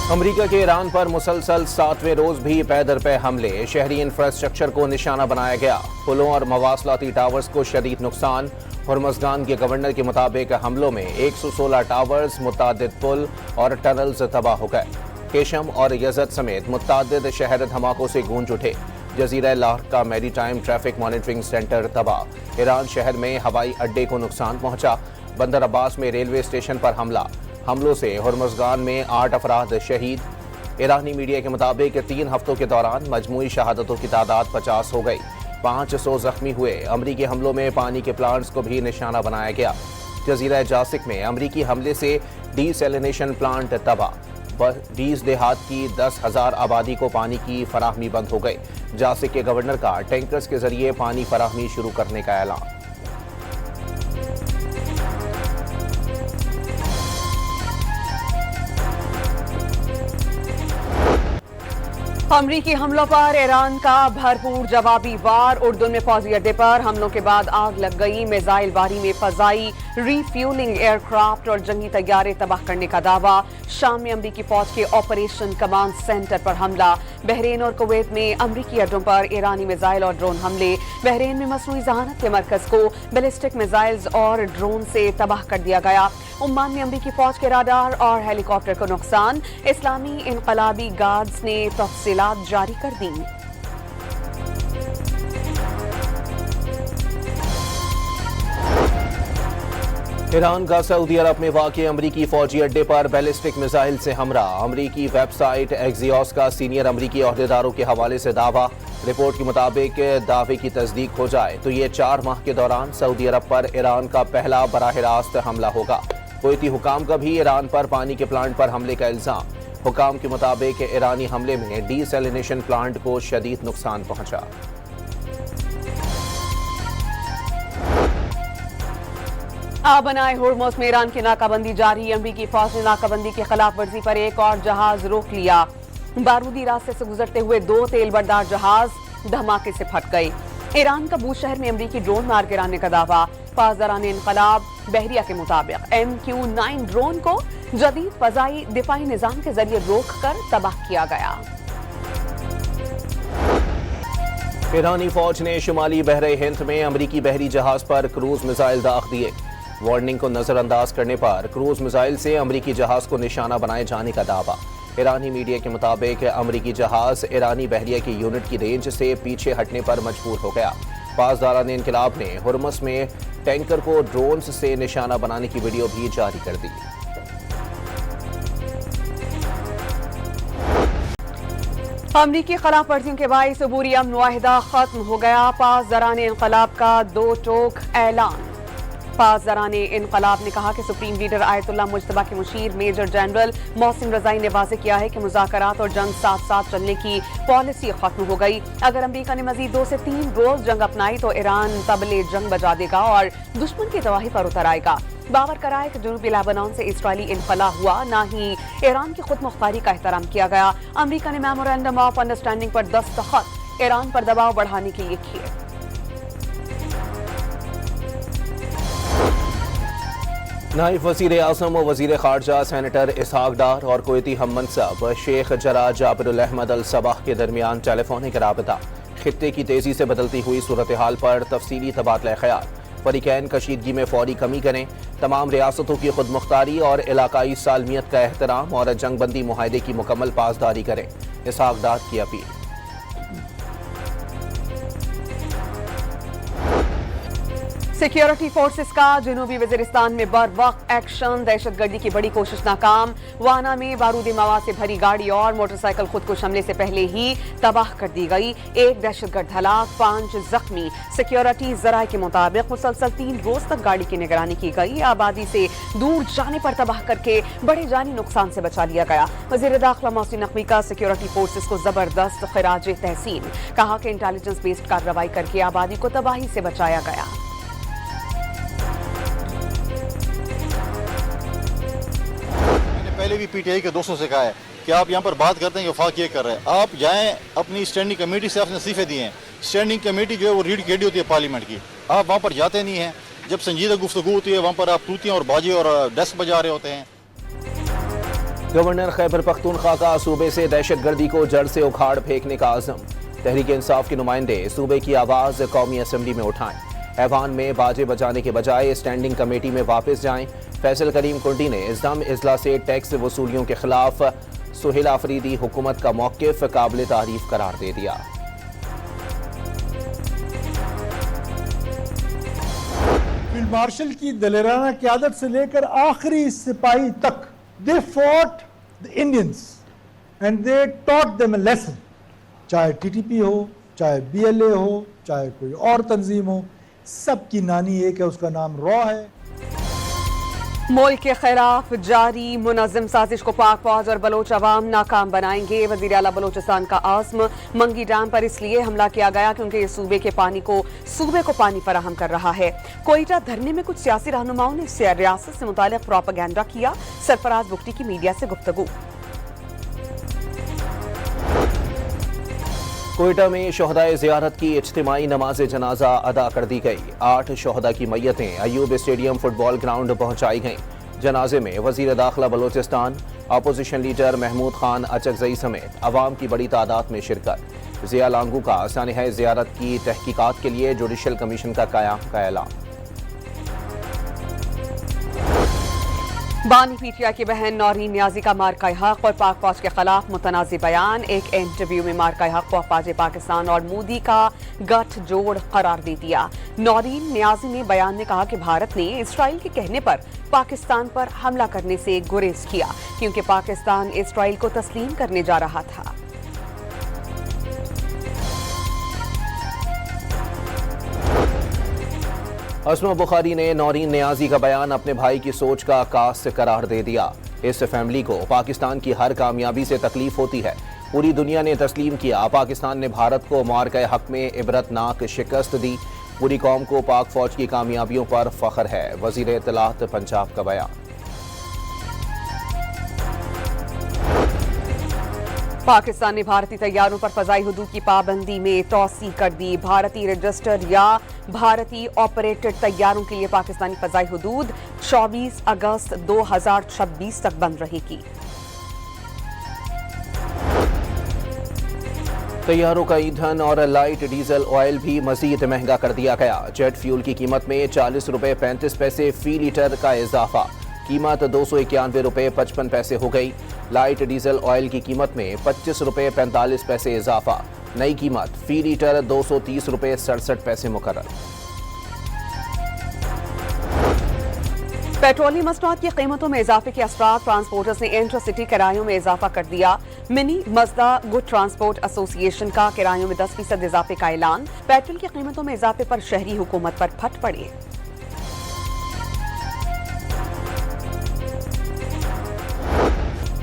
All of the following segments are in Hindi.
अमेरिका के ईरान पर मुसलसल 7वें रोज भी पै दर पै हमले, शहरी इंफ्रास्ट्रक्चर को निशाना बनाया गया। पुलों और मवासलाती टावर्स को शदीद नुकसान। हुर्मुज़गान के गवर्नर के मुताबिक हमलों में 116 टावर्स, मुतादिद पुल और टनल्स तबाह हो गए। केशम और यजद समेत मुतादिद शहर धमाकों से गूंज उठे। जजीरा लाहौर का मैरीटाइम ट्रैफिक मॉनिटरिंग सेंटर तबाह। ईरान शहर में हवाई अड्डे को नुकसान पहुंचा। बंदर अब्बास में रेलवे स्टेशन पर हमलों से हुर्मुज़गान में 8 अफराद शहीद। ईरानी मीडिया के मुताबिक 3 हफ्तों के दौरान मजमूई शहादतों की तादाद 50 हो गई। 500 जख्मी हुए। अमरीकी हमलों में पानी के प्लांट्स को भी निशाना बनाया गया। जजीरा जासिक में अमरीकी हमले से डीसैलिनेशन प्लांट तबाह। 20 देहात की 10,000 आबादी को पानी की फराहमी बंद हो गई। जासिक के गवर्नर का टैंकर्स के जरिए पानी फराहमी शुरू करने का ऐलान। अमरीकी हमलों पर ईरान का भरपूर जवाबी वार। उर्दुन में फौजी अड्डे पर हमलों के बाद आग लग गई। मिसाइल बारी में फजाई रीफ्यूलिंग एयरक्राफ्ट और जंगी तैयारे तबाह करने का दावा। शाम में अमरीकी फौज के ऑपरेशन कमांड सेंटर पर हमला। बहरीन और कुवैत में अमरीकी अड्डों पर ईरानी मिसाइल और ड्रोन हमले। बहरीन में मसनूई जहानत के मरकज को बैलिस्टिक मिसाइल्स और ड्रोन से तबाह कर दिया गया। ओमान में अमरीकी फौज के राडार और हेलीकॉप्टर को नुकसान। इस्लामी इनकलाबी गार्ड्स ने तफसीलात जारी कर दी। ईरान का सऊदी अरब में वाक़ अमरीकी फौजी अड्डे पर बैलिस्टिक मिसाइल से हमला। अमरीकी वेबसाइट एक्सियोस का सीनियर अमरीकी ओहदेदारों के हवाले से दावा। रिपोर्ट के मुताबिक दावे की तस्दीक हो जाए तो ये 4 माह के दौरान सऊदी अरब पर ईरान का पहला बराह रास्त हमला होगा। कुवैती हुकाम का भी ईरान पर पानी के प्लांट पर हमले का इल्जाम। हुकाम के मुताबिक ईरानी हमले में डीसैलिनेशन प्लांट को शदीद नुकसान पहुंचा। बनाए हुर्मुज़ में ईरान की नाकाबंदी जारी। अमरीकी फौज ने नाकाबंदी की खिलाफ वर्जी पर एक और जहाज रोक लिया। बारूदी रास्ते से गुजरते हुए 2 तेल बरदार जहाज धमाके से फट गए। ईरान का बूशहर में अमरीकी ड्रोन मार गिराने का दावा। पासदारान इनकलाब बहरिया के मुताबिक MQ-9 ड्रोन को जदीद फजाई दिफाई निजाम के जरिए रोक कर तबाह किया गया। ईरानी फौज ने शुमाली बहरे हिंद में अमरीकी बहरी जहाज पर क्रूज मिसाइल दाग दिए। वार्निंग को नजरअंदाज करने पर क्रूज मिसाइल से अमरीकी जहाज को निशाना बनाए जाने का दावा। ईरानी मीडिया के मुताबिक अमरीकी जहाज ईरानी बहरिया की यूनिट की रेंज से पीछे हटने पर मजबूर हो गया। पासदारान इनकलाब ने हुर्मुज़ में टैंकर को ड्रोन्स से निशाना बनाने की वीडियो भी जारी कर दी। अमरीकी खिलाफ वर्जियों के बाइस अबूरी अमन मुआहिदा खत्म हो गया। पासदारान इनकलाब का 2 टोक ऐलान। पासदारान इनकलाब ने कहा कि सुप्रीम लीडर आयतुल्लाह मुज्तबा के मुशीर मेजर जनरल मोहसिन रजाई ने वाज़ेह किया है कि मुज़ाकरात और जंग साथ साथ चलने की पॉलिसी खत्म हो गई। अगर अमरीका ने मजीद 2 से 3 रोज जंग अपनाई तो ईरान तबले जंग बजा देगा और दुश्मन की तबाही पर उतर आएगा। बावर कराए कि जनूबी लेबनान से इसराइली इनखला हुआ, ना ही ईरान की खुद मुख्तारी का एहतराम किया गया। अमरीका ने मेमोरेंडम ऑफ अंडरस्टैंडिंग पर दस्तखत ईरान पर दबाव बढ़ाने के लिए किए। नाइब वज़ीर आज़म और वज़ीर ख़ारजा सेनेटर इसहाक डार और कुवैती हम मनसब शेख जरा जाबिरुल अहमद अल सबाह के दरमियान टेलीफोनिक राबता। खित्ते की तेज़ी से बदलती हुई सूरत हाल पर तफसीली तबादला ख्याल। फरीकैन कशीदगी में फौरी कमी करें। तमाम रियासतों की खुद मुख्तारी और इलाकाई सालमियत का एहतराम और जंगबंदी मुआहदे की मुकम्मल पासदारी करें। इसहाक डार की अपील। सिक्योरिटी फोर्सेस का जनूबी वजीरिस्तान में बर वक्त एक्शन। दहशतगर्दी की बड़ी कोशिश नाकाम। वाना में बारूदी मवाद से भरी गाड़ी और मोटरसाइकिल खुदकुश हमले से पहले ही तबाह कर दी गई। 1 दहशतगर्द हलाक, 5 जख्मी। सिक्योरिटी जराये के मुताबिक मुसलसल 3 रोज तक गाड़ी की निगरानी की गई। आबादी से दूर जाने पर तबाह करके बड़े जानी नुकसान से बचा लिया गया। वज़ीर दाखिला मोहसिन नकवी का सिक्योरिटी फोर्सेस को जबरदस्त खिराज तहसीन। कहा कि इंटेलिजेंस बेस्ड कार्रवाई करके आबादी को तबाही से बचाया गया। पहले भी पीटीआई के दोस्तों से कहा है कि आप यहाँ पर बात करते हैं कि वफाक ये कर रहे हैं। आप जाएं अपनी स्टैंडिंग कमेटी से, आपने इस्तीफे दिए हैं। स्टैंडिंग कमेटी जो है वो रीढ़ की हड्डी होती है पार्लियामेंट की। आप वहाँ पर जाते नहीं हैं। जब संजीदा गुफ्तगू होती है वहाँ पर आप तूतियाँ और बाजी और डेस्क बजा रहे होते हैं। गवर्नर खैबर पख्तूनख्वा का सूबे से दहशतगर्दी को जड़ से उखाड़ फेंकने का आज़म। तहरीक इंसाफ के नुमाइंदे सूबे की आवाज़ कौमी असम्बली में उठाएं। ऐवान में बाजे बजाने के बजाय स्टैंडिंग कमेटी में वापस जाएं। फैसल करीम कुंडी ने इस्लाम इजला से टैक्स वसूलियों के खिलाफ सुहेल आफरीदी हुकूमत का मौक़िफ़ काबिल तारीफ करार दे दिया। फील्ड मार्शल की दलेराना क़यादत से लेकर आखिरी सिपाही तक, they fought the Indians and they taught them a lesson. चाहे टीटीपी हो, चाहे बीएलए हो, चाहे कोई और तंजीम हो, सबकी नानी एक है, उसका नाम रॉ है। मुल्क के खिलाफ जारी मुनज़्ज़म साजिश को पाक फौज और बलोच अवाम नाकाम बनाएंगे। वज़ीर आला बलोचिस्तान का आज़्म। मंगी डैम पर इसलिए हमला किया गया क्योंकि ये सूबे को पानी फराहम कर रहा है। कोयटा धरने में कुछ सियासी रहनुमाओं ने रियासत से मुताल्लिक़ प्रोपेगेंडा किया। सरफराज बुगटी की मीडिया से गुफ्तगू। कोयटा में शोहदाए ज़ियारत की इज्तिमाई नमाज जनाजा अदा कर दी गई। 8 शोहदा की मैयतें अयूब स्टेडियम फुटबॉल ग्राउंड पहुंचाई गईं। जनाजे में वज़ीर दाखिला बलोचिस्तान, अपोजिशन लीडर महमूद खान अचकजई समेत अवाम की बड़ी तादाद में शिरकत। ज़िया लांगू का सानिहा ज़ियारत की तहकीकात के लिए जुडिशल कमीशन का क़याम का ऐलान। बानी पीटीआई की बहन नौरीन नियाजी का मार्का हक और पाक फौज के खिलाफ मुतनाज़ी बयान। एक इंटरव्यू में मार्का हक को अफवाज पाकिस्तान और मोदी का गठजोड़ करार दे दिया। नौरीन नियाजी ने बयान में कहा कि भारत ने इसराइल के कहने पर पाकिस्तान पर हमला करने से गुरेज किया क्योंकि पाकिस्तान इसराइल को तस्लीम करने जा रहा था। अस्मा बुखारी ने नौरीन नियाजी का बयान अपने भाई की सोच का आकाश करार दे दिया। इस फैमिली को पाकिस्तान की हर कामयाबी से तकलीफ होती है। पूरी दुनिया ने तस्लीम किया पाकिस्तान ने भारत को मार्का हक में इबरतनाक शिकस्त दी। पूरी कौम को पाक फौज की कामयाबियों पर फख्र है। वजीर इत्तलात पंजाब का बयान। पाकिस्तान ने भारतीय तैयारों पर फजाई हुदूद की पाबंदी में तौसी कर दी। भारतीय रजिस्टर्ड या भारतीय ऑपरेटेड तैयारों के लिए पाकिस्तानी फजाई हुदूद 24 अगस्त 2026 तक बंद रहेगी। तैयारों का ईंधन और लाइट डीजल ऑयल भी मजीद महंगा कर दिया गया। जेट फ्यूल की कीमत में 40 रुपये 35 पैसे फी लीटर का इजाफा। कीमत 291 रुपये 55 पैसे हो गई। लाइट डीजल ऑयल की कीमत में 25 रुपये 45 पैसे इजाफा। नई कीमत फी लीटर 230 रुपये 67 पैसे मुकर्रर। पेट्रोलियम मसनूआत की कीमतों में इजाफे के असरात। ट्रांसपोर्टर्स ने इंटरसिटी किरायों में इजाफा कर दिया। मिनी मजदा गुड ट्रांसपोर्ट एसोसिएशन का किरायों में 10% इजाफे का ऐलान। पेट्रोल की कीमतों में इजाफे पर शहरी हुकूमत पर फट पड़े।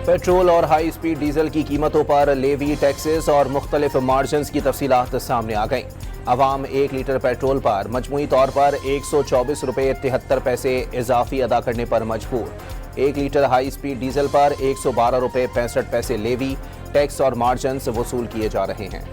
पेट्रोल और हाई स्पीड डीजल की कीमतों पर लेवी, टैक्सेस और मुख्तलिफ मार्जिन की तफसीलात सामने आ गईं। अवाम 1 लीटर पेट्रोल पर मजमूई तौर पर 124 रुपये 73 पैसे इजाफी अदा करने पर मजबूर। 1 लीटर हाई स्पीड डीजल पर 112 रुपये 65 पैसे लेवी, टैक्स और मार्जिन वसूल किए जा रहे हैं।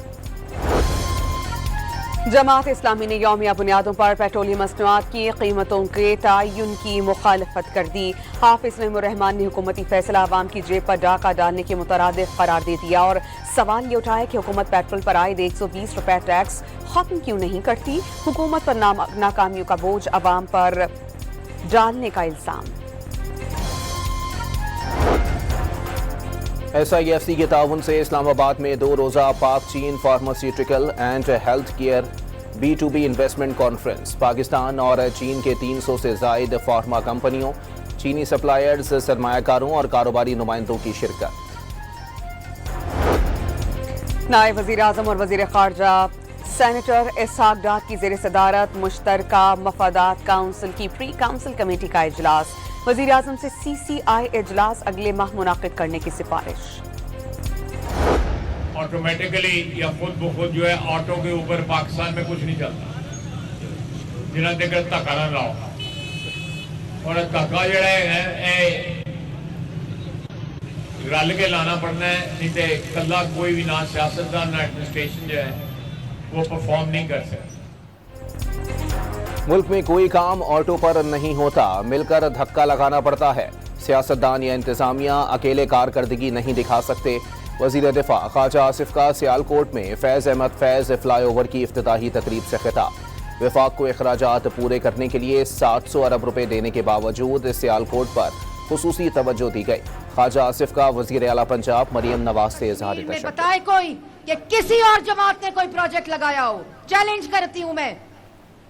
जमात इस्लामी ने यौमिया बुनियादों पर पेट्रोलियम मसनूआत की कीमतों के तयन की मुखालफत कर दी। हाफिज रहमान ने हुकूमती फैसला अवाम की जेब पर डाका डालने के मुतरादिफ करार दे दिया और सवाल ये उठाया कि हुकूमत पेट्रोल पर आए 120 रुपये टैक्स खत्म क्यों नहीं करती। हुकूमत पर नाकामियों का बोझ अवाम पर डालने का इल्जाम। SIFC के ताउन से इस्लामाबाद में 2 रोज़ा पाक चीन pharmaceutical and health care B2B investment conference. Pakistan और चीन के 300 से ज़ायद फार्मा कंपनियों, चीनी सप्लायर्स, सरमायाकारों और कारोबारी नुमाइंदों की शिरकत। नायब वज़ीर आज़म और वज़ीर ख़ारजा सेनेटर इसहाक डार की ज़ेर सदारत मुश्तरका मफादात काउंसिल की प्री काउंसिल कमेटी का इजलास। वज़ीर आज़म से CCI इजलास अगले माह मुनाकिद करने की सिफारिश। ऑटोमेटिकली या खुद ब खुद जो है ऑटो के ऊपर पाकिस्तान में कुछ नहीं चलता जिन्हें देखकर धक्का ना लाओ और धक्का जड़ा है रल के लाना पड़ना है, नहीं तो कला कोई भी ना सियासतदान ना एडमिनिस्ट्रेशन जो है वो परफॉर्म नहीं कर सकता। मुल्क में कोई काम ऑटो पर नहीं होता, मिलकर धक्का लगाना पड़ता है। सियासतदान या इंतजामिया अकेले कारकर्दगी नहीं दिखा सकते। वजीर दिफा ख्वाजा आसिफ का सियालकोट में फैज़ अहमद फैज़ फ्लाईओवर की इफ्तिताही तकरीब से खिताब। विफाक को अखराजात पूरे करने के लिए 700 अरब रुपए देने के बावजूद सियालकोट पर खुसूसी तवज्जो दी गई। ख्वाजा आसिफ का वजीर आला पंजाब मरियम नवाज से इज़हार तशक्कुर। बताए कोई कि किसी और जमात ने कोई प्रोजेक्ट लगाया हो, चैलेंज करती हूं मैं।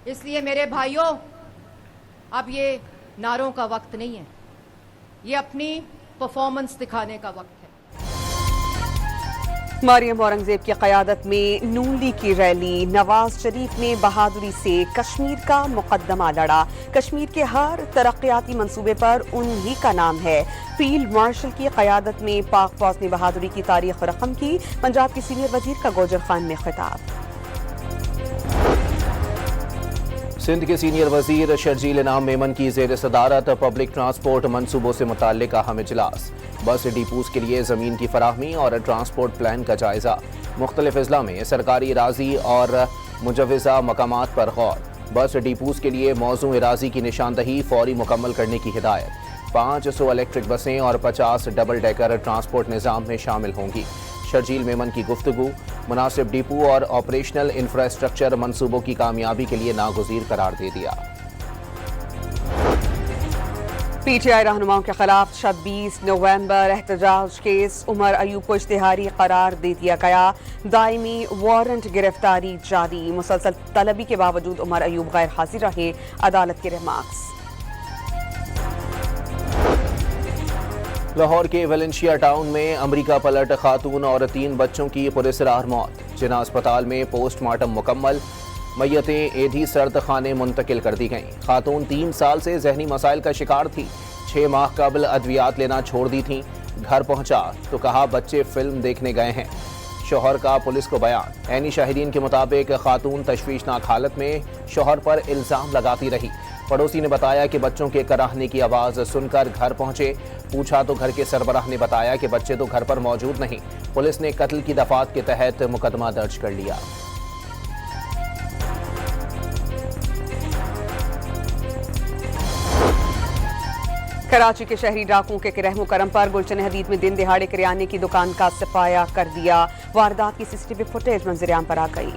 इसलिए मेरे भाइयों, अब ये नारों का वक्त नहीं है, ये अपनी परफॉर्मेंस दिखाने का वक्त है। मरियम औरंगजेब की क़यादत में नून लीग की रैली। नवाज शरीफ ने बहादुरी से कश्मीर का मुकदमा लड़ा। कश्मीर के हर तरक्याती मंसूबे पर उन्हीं का नाम है। फील्ड मार्शल की क़यादत में पाक फौज ने बहादुरी की तारीख रकम की। पंजाब के सीनियर वजीर का गोजर खान में खिताब। सिंध के सीनियर वजीर शर्जील इनाम मेमन की जेर सदारत पब्लिक ट्रांसपोर्ट मनसूबों से मुताल्लिक अहम इजलास। बस डिपोज के लिए ज़मीन की फराहमी और ट्रांसपोर्ट प्लान का जायजा। मुख्तलिफ अजला में सरकारी इराजी और मुजवज़ा मकामात पर गौर। बस डिपोज के लिए मौजू इराजी की निशानदही फौरी मुकम्मल करने की हिदायत। 500 इलेक्ट्रिक बसें और 50 डबल डेकर ट्रांसपोर्ट निज़ाम में शामिल होंगी। शर्जील मेमन की गुफ्तगू। मुनासिब डिपो और ऑपरेशनल इंफ्रास्ट्रक्चर मंसूबों की कामयाबी के लिए नागुज़ीर करार दे दिया। पीटीआई रहनुमाओं के खिलाफ 26 नवंबर एहतजाज केस। उमर अयूब को इश्तिहारी करार दे दिया गया। दायमी वारंट गिरफ्तारी जारी। मुसलसल तलबी के बावजूद उमर अयूब गैर हाजिर रहे। अदालत के रिमार्क्स। लाहौर के वेलेंशिया टाउन में अमरीका पलट खातून और 3 बच्चों की पुरस्रार मौत। जिना अस्पताल में पोस्टमार्टम मुकम्मल। मैयतें एधी सर्द खाने मुंतकिल कर दी गईं। खातून 3 साल से जहनी मसाइल का शिकार थी। 6 माह कबल अद्वियात लेना छोड़ दी थी। घर पहुंचा तो कहा बच्चे फिल्म देखने गए हैं। शोहर का पुलिस को बयान। ऐनी शाहिदीन के मुताबिक खातून तशवीशनाक हालत में शोहर पर इल्जाम लगाती रही। पड़ोसी ने बताया कि बच्चों के कराहने की आवाज़ सुनकर घर पहुंचे। पूछा तो घर के सरबराह ने बताया कि बच्चे तो घर पर मौजूद नहीं। पुलिस ने कत्ल की दफात के तहत मुकदमा दर्ज कर लिया। कराची के शहरी डाकुओं के रहमो करम पर गुलशन हदीद में दिन दिहाड़े किराने की दुकान का सफाया कर दिया। वारदात की सीसीटीवी फुटेज मंजर-ए-आम पर आ गई।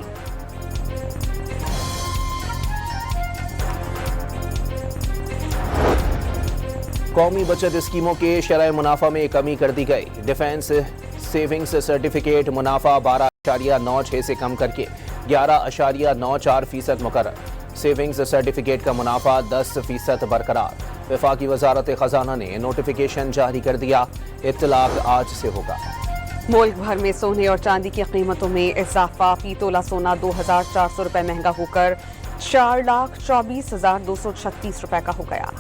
कौमी बचत स्कीमों के शरह मुनाफा में कमी कर दी गई। डिफेंस सेविंग्स सर्टिफिकेट मुनाफा 12.96 से कम करके 11.94% मुकर्रर। सेविंग्स सर्टिफिकेट का मुनाफा 10% बरकरार। वफाकी वजारत खजाना ने नोटिफिकेशन जारी कर दिया। इत्तलाक आज से होगा। मुल्क भर में सोने और चांदी की कीमतों में इजाफा। फी तोला सोना 2,400 रुपए महंगा होकर 4,24,236 रुपए का हो गया।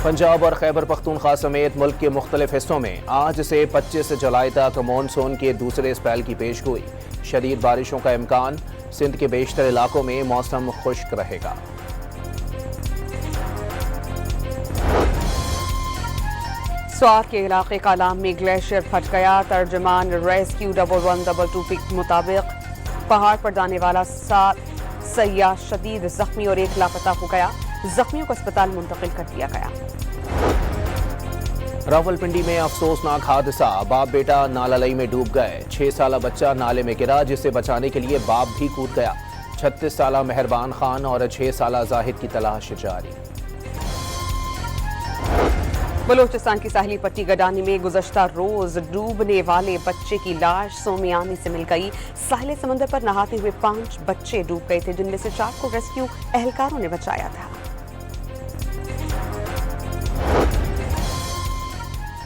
पंजाब और खैबर पख्तूनख्वा समेत मुल्क के मुख्तलिफ हिस्सों में आज से 25 जुलाई तक मानसून के दूसरे स्पेल की पेशगोई। शदीद बारिशों का इम्कान। सिंध के बेशतर इलाकों में मौसम खुश्क रहेगा। स्वात के इलाके कालाम में ग्लेशियर फट गया। तर्जमान रेस्क्यू 1112 के मुताबिक पहाड़ पर जाने वाला 7 सयाह शदीद जख्मी और 1 लापता हो गया। जख्मियों को अस्पताल मुंतकिल कर दिया गया। रावलपिंडी में अफसोसनाक हादसा। बाप बेटा नाला लई में डूब गए। 6 साला बच्चा नाले में गिरा जिसे बचाने के लिए बाप भी कूद गया। 36 साला मेहरबान खान और 6 साला जाहिद की तलाश जारी। बलोचिस्तान की साहिली पट्टी गडानी में गुज़श्ता रोज डूबने वाले बच्चे की लाश सोमियानी से मिल गई। साहिल समंदर पर नहाते हुए 5 बच्चे डूब गए थे, जिनमें से 4 को रेस्क्यू एहलकारों ने बचाया था।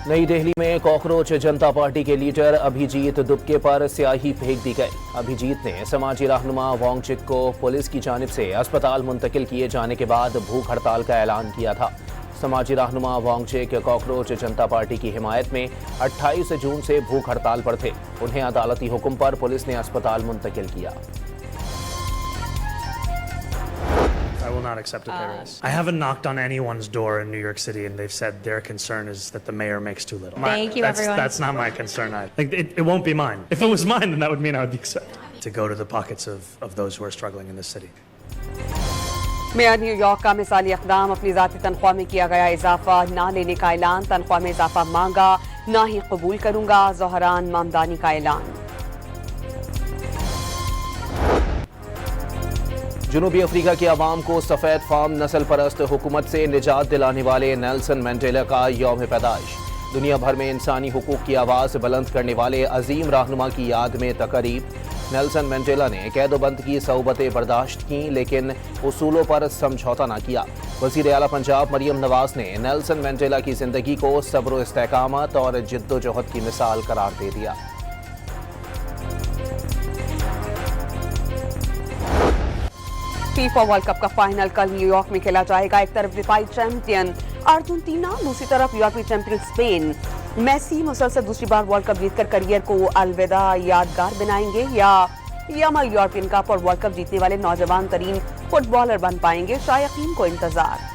नई दिल्ली में कॉकरोच जनता पार्टी के लीडर अभिजीत दुबके पर स्याही फेंक दी गई। अभिजीत ने समाजी रहनुमा वांगचिक को पुलिस की जानिब से अस्पताल मुंतकिल किए जाने के बाद भूख हड़ताल का ऐलान किया था। समाजी रहनुमा वांगचिक कॉकरोच जनता पार्टी की हिमायत में 28 जून से भूख हड़ताल पर थे। उन्हें अदालती हुक्म पर पुलिस ने अस्पताल मुंतकिल किया। I will not accept a pay raise. I haven't knocked on anyone's door in New York City, and they've said their concern is that the mayor makes too little. Thank you, everyone. That's not my concern. It won't be mine. If it was mine, then that would mean I would be accepted. To go to the pockets of those who are struggling in this city. Mayor New York का मिसाली इकदाम, अपनी जाती तनख्वाह में किया गया इजाफा ना लेने का ऐलान, तनख्वाह में इजाफा मांगा ना ही कबूल करूंगा, ज़ोहरान ममदानी का ऐलान। जनूबी अफ्रीका की आवाम को सफेद फार्म नस्ल परस्त हुकूमत से निजात दिलाने वाले नेल्सन मंडेला का यौम पैदाइश। दुनिया भर में इंसानी हुकूक की आवाज़ बुलंद करने वाले अजीम रहनुमा की याद में तकरीब। नेल्सन मंडेला ने कैदोबंद की सऊबतें बर्दाश्त की लेकिन उसूलों पर समझौता न किया। वज़ीर आला पंजाब मरियम नवाज ने नेल्सन मंडेला की जिंदगी को सब्र इस्तेकामत और जिद्दोजहद की मिसाल करार दे दिया। फीफा वर्ल्ड कप का फाइनल कल न्यूयॉर्क में खेला जाएगा। एक तरफ दिफाई चैंपियन अर्जेंटीना, दूसरी तरफ यूरोपीय चैंपियन स्पेन। मेसी मुसलसल दूसरी बार वर्ल्ड कप जीतकर करियर को अलविदा यादगार बनाएंगे या यमल यूरोपियन कप और वर्ल्ड कप जीतने वाले नौजवान तरीन फुटबॉलर बन पाएंगे, शायकीन को इंतजार।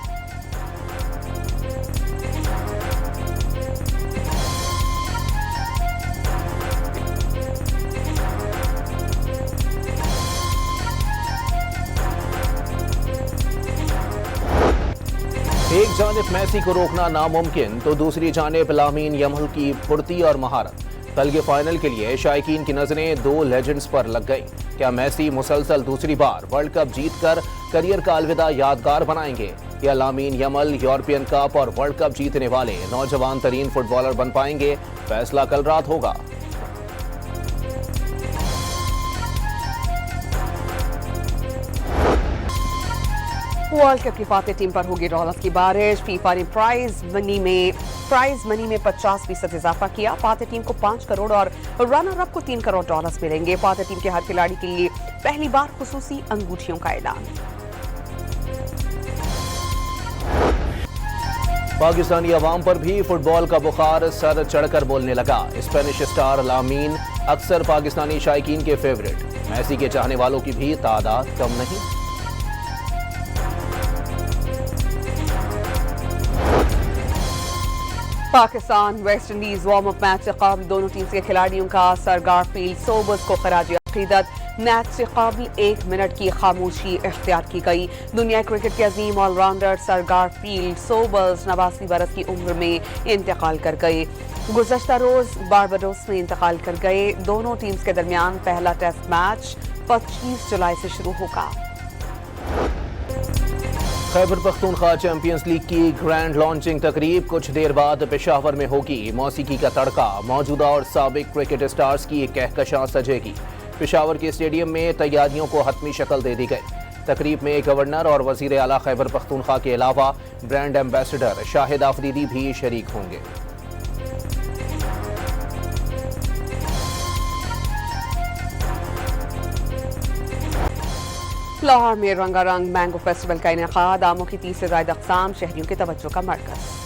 एक जानिब मेसी को रोकना नामुमकिन तो दूसरी जानिब लामीन यमल की फुर्ती और महारत। कल के फाइनल के लिए शायकीन की नजरें दो लेजेंड्स पर लग गई। क्या मेसी मुसलसल दूसरी बार वर्ल्ड कप जीतकर करियर का अलविदा यादगार बनाएंगे या लामीन यमल यूरोपियन कप और वर्ल्ड कप जीतने वाले नौजवान तरीन फुटबॉलर बन पाएंगे? फैसला कल रात होगा। वर्ल्ड कप की फातेह टीम पर होगी डॉलर्स की बारिश। फीफा ने प्राइज मनी में 50% इजाफा किया। फातेह टीम को 5 करोड़ और रनर अप को 3 करोड़ डॉलर्स मिलेंगे। फातेह टीम के हर खिलाड़ी के लिए पहली बार खुसूसी अंगूठियों का ऐलान। पाकिस्तानी अवाम पर भी फुटबॉल का बुखार सर चढ़कर बोलने लगा। स्पेनिश स्टार लामीन अक्सर पाकिस्तानी शायकीन के फेवरेट। मेसी के चाहने वालों की भी तादाद कम नहीं। Pakistan West Indies warm up match से कबल दोनों टीम्स के खिलाड़ियों का सर गारफील्ड सोबर्स को खराज अकीदत। मैच से कबल 1 मिनट की खामोशी इख्तियार की गई। दुनिया क्रिकेट के अजीम ऑलराउंडर सर गारफील्ड सोबर्स 89 बरस की उम्र में इंतकाल कर गए। गुज़श्ता रोज बारबाडोस में इंतकाल कर गए। दोनों टीम्स के दरमियान पहला टेस्ट मैच 25 जुलाई से शुरू होगा। खैबर पख्तूनख्वा चैंपियंस लीग की ग्रैंड लॉन्चिंग तकरीब कुछ देर बाद पेशावर में होगी। मौसीकी का तड़का मौजूदा और साबिक क्रिकेट स्टार्स की कहकशां सजेगी। पेशावर के स्टेडियम में तैयारियों को हतमी शक्ल दे दी गई। तकरीब में गवर्नर और वजीर आला खैबर पख्तूनख्वा के अलावा ब्रांड एम्बेसडर शाहिद आफरीदी भी शरीक होंगे। लाहौर में रंगारंग मैंगो फेस्टिवल का इनेकाद। आमों की 30 से ज्यादा अक़साम, शहरियों की तवज्जो का मरकज़।